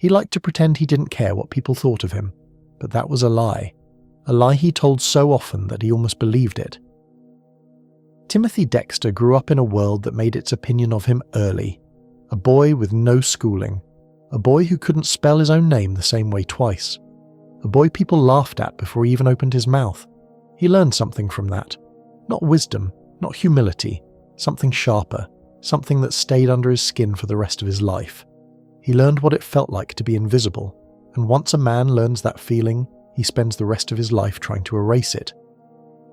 He liked to pretend he didn't care what people thought of him, but that was a lie he told so often that he almost believed it. Timothy Dexter grew up in a world that made its opinion of him early, a boy with no schooling, a boy who couldn't spell his own name the same way twice, a boy people laughed at before he even opened his mouth. He learned something from that. Not wisdom, not humility, something sharper, something that stayed under his skin for the rest of his life. He learned what it felt like to be invisible, and once a man learns that feeling, he spends the rest of his life trying to erase it.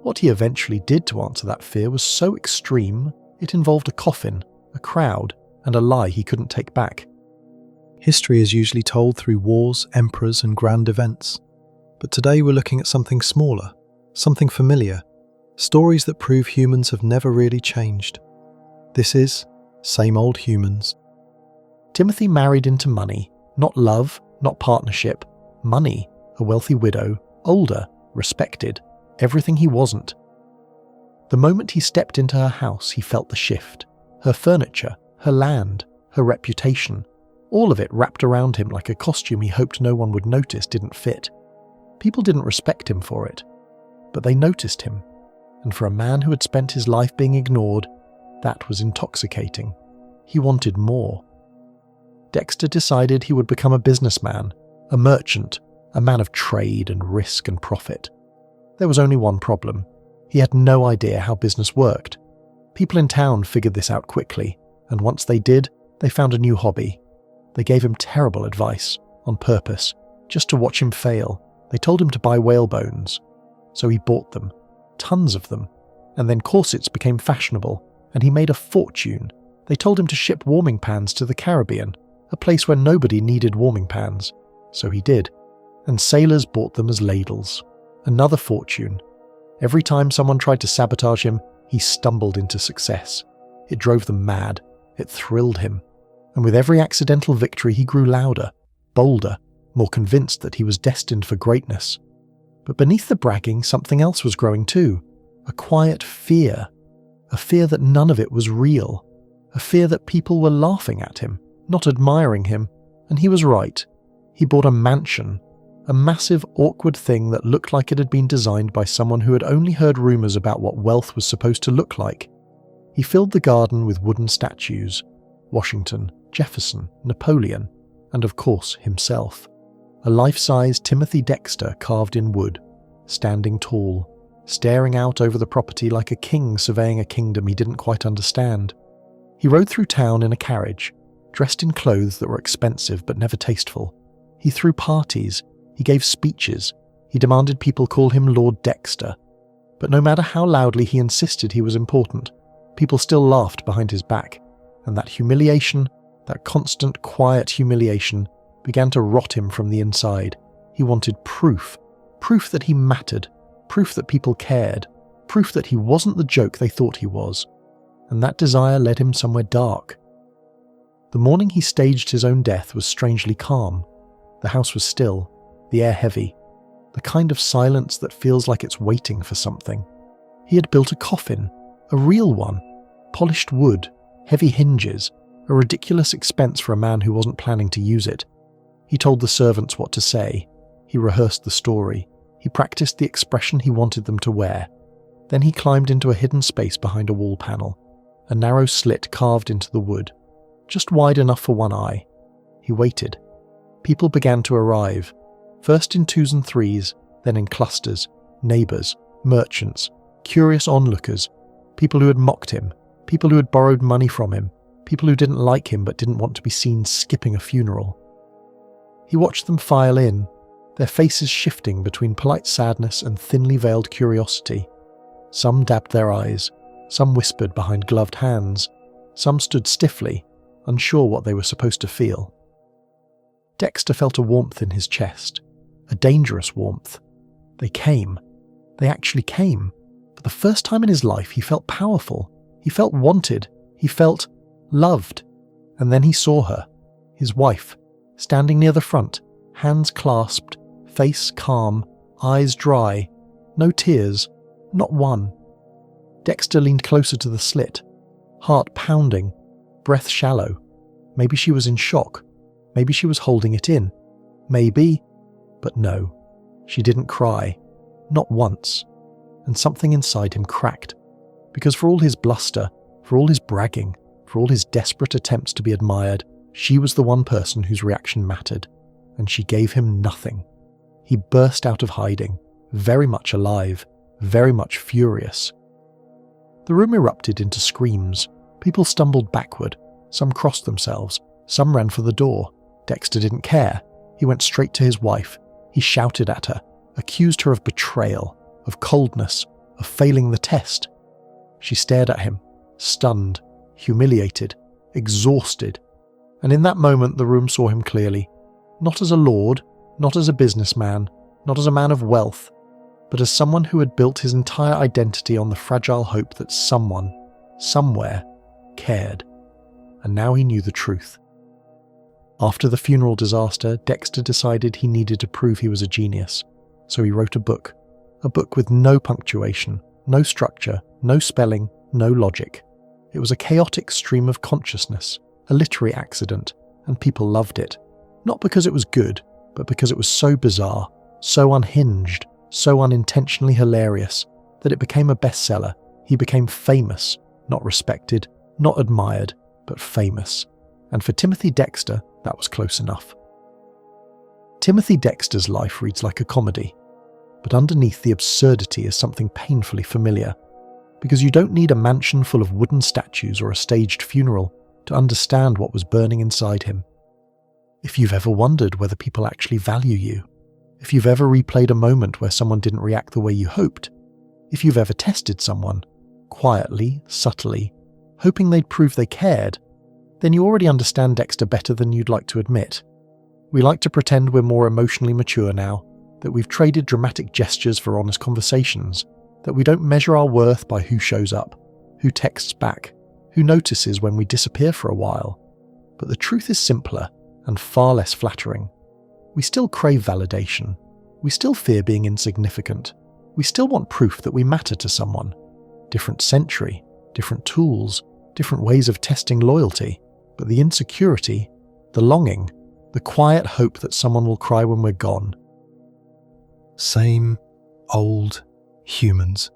What he eventually did to answer that fear was so extreme, it involved a coffin, a crowd, and a lie he couldn't take back. History is usually told through wars, emperors, and grand events. But today we're looking at something smaller, something familiar, stories that prove humans have never really changed. This is Same Old Humans. Timothy married into money, not love, not partnership, money, a wealthy widow, older, respected, everything he wasn't. The moment he stepped into her house, he felt the shift. Her furniture, her land, her reputation, all of it wrapped around him like a costume he hoped no one would notice didn't fit. People didn't respect him for it, but they noticed him, and for a man who had spent his life being ignored, that was intoxicating. He wanted more. Dexter decided he would become a businessman, a merchant, a man of trade and risk and profit. There was only one problem. He had no idea how business worked. People in town figured this out quickly, and once they did, they found a new hobby. They gave him terrible advice, on purpose, just to watch him fail. They told him to buy whale bones. So he bought them, tons of them, and then corsets became fashionable, and he made a fortune. They told him to ship warming pans to the Caribbean, a place where nobody needed warming pans. So he did, and sailors bought them as ladles. Another fortune. Every time someone tried to sabotage him, he stumbled into success. It drove them mad. It thrilled him. And with every accidental victory he grew louder, bolder, more convinced that he was destined for greatness. But beneath the bragging, something else was growing too. A quiet fear. A fear that none of it was real. A fear that people were laughing at him, not admiring him. And he was right. He bought a mansion. A massive, awkward thing that looked like it had been designed by someone who had only heard rumors about what wealth was supposed to look like. He filled the garden with wooden statues. Washington, Jefferson, Napoleon, and of course himself. A life-size Timothy Dexter carved in wood, standing tall, staring out over the property like a king surveying a kingdom he didn't quite understand. He rode through town in a carriage, dressed in clothes that were expensive but never tasteful. He threw parties, he gave speeches, he demanded people call him Lord Dexter. But no matter how loudly he insisted he was important, people still laughed behind his back, and that humiliation, that constant, quiet humiliation, began to rot him from the inside. He wanted proof. Proof that he mattered. Proof that people cared. Proof that he wasn't the joke they thought he was. And that desire led him somewhere dark. The morning he staged his own death was strangely calm. The house was still, the air heavy, the kind of silence that feels like it's waiting for something. He had built a coffin, a real one, polished wood, heavy hinges, a ridiculous expense for a man who wasn't planning to use it. He told the servants what to say. He rehearsed the story. He practiced the expression he wanted them to wear. Then he climbed into a hidden space behind a wall panel, a narrow slit carved into the wood, just wide enough for one eye. He waited. People began to arrive, first in twos and threes, then in clusters, neighbours, merchants, curious onlookers, people who had mocked him, people who had borrowed money from him, people who didn't like him but didn't want to be seen skipping a funeral. He watched them file in, their faces shifting between polite sadness and thinly veiled curiosity. Some dabbed their eyes, some whispered behind gloved hands, some stood stiffly, unsure what they were supposed to feel. Dexter felt a warmth in his chest, a dangerous warmth. They came. They actually came. For the first time in his life, he felt powerful. He felt wanted. He felt loved. And then he saw her, his wife, standing near the front, hands clasped, face calm, eyes dry, no tears, not one. Dexter leaned closer to the slit, heart pounding, breath shallow. Maybe she was in shock. Maybe she was holding it in. Maybe. But no, she didn't cry. Not once. And something inside him cracked. Because for all his bluster, for all his bragging, for all his desperate attempts to be admired, she was the one person whose reaction mattered. And she gave him nothing. He burst out of hiding, very much alive, very much furious. The room erupted into screams. People stumbled backward. Some crossed themselves. Some ran for the door. Dexter didn't care. He went straight to his wife. He shouted at her, accused her of betrayal, of coldness, of failing the test. She stared at him, stunned, humiliated, exhausted. And in that moment the room saw him clearly. Not as a lord, not as a businessman, not as a man of wealth, but as someone who had built his entire identity on the fragile hope that someone, somewhere, cared. And now he knew the truth. After the funeral disaster, Dexter decided he needed to prove he was a genius. So he wrote a book with no punctuation, no structure, no spelling, no logic. It was a chaotic stream of consciousness, a literary accident, and people loved it. Not because it was good, but because it was so bizarre, so unhinged, so unintentionally hilarious, that it became a bestseller. He became famous, not respected, not admired, but famous. And for Timothy Dexter, that was close enough. Timothy Dexter's life reads like a comedy, but underneath the absurdity is something painfully familiar, because you don't need a mansion full of wooden statues or a staged funeral to understand what was burning inside him. If you've ever wondered whether people actually value you, if you've ever replayed a moment where someone didn't react the way you hoped, if you've ever tested someone, quietly, subtly, hoping they'd prove they cared, then you already understand Dexter better than you'd like to admit. We like to pretend we're more emotionally mature now, that we've traded dramatic gestures for honest conversations, that we don't measure our worth by who shows up, who texts back, who notices when we disappear for a while. But the truth is simpler and far less flattering. We still crave validation. We still fear being insignificant. We still want proof that we matter to someone. Different century, different tools, different ways of testing loyalty. But the insecurity, the longing, the quiet hope that someone will cry when we're gone. Same old humans.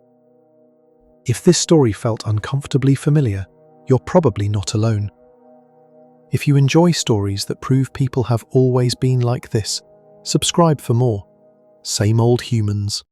If this story felt uncomfortably familiar, you're probably not alone. If you enjoy stories that prove people have always been like this, subscribe for more. Same old humans.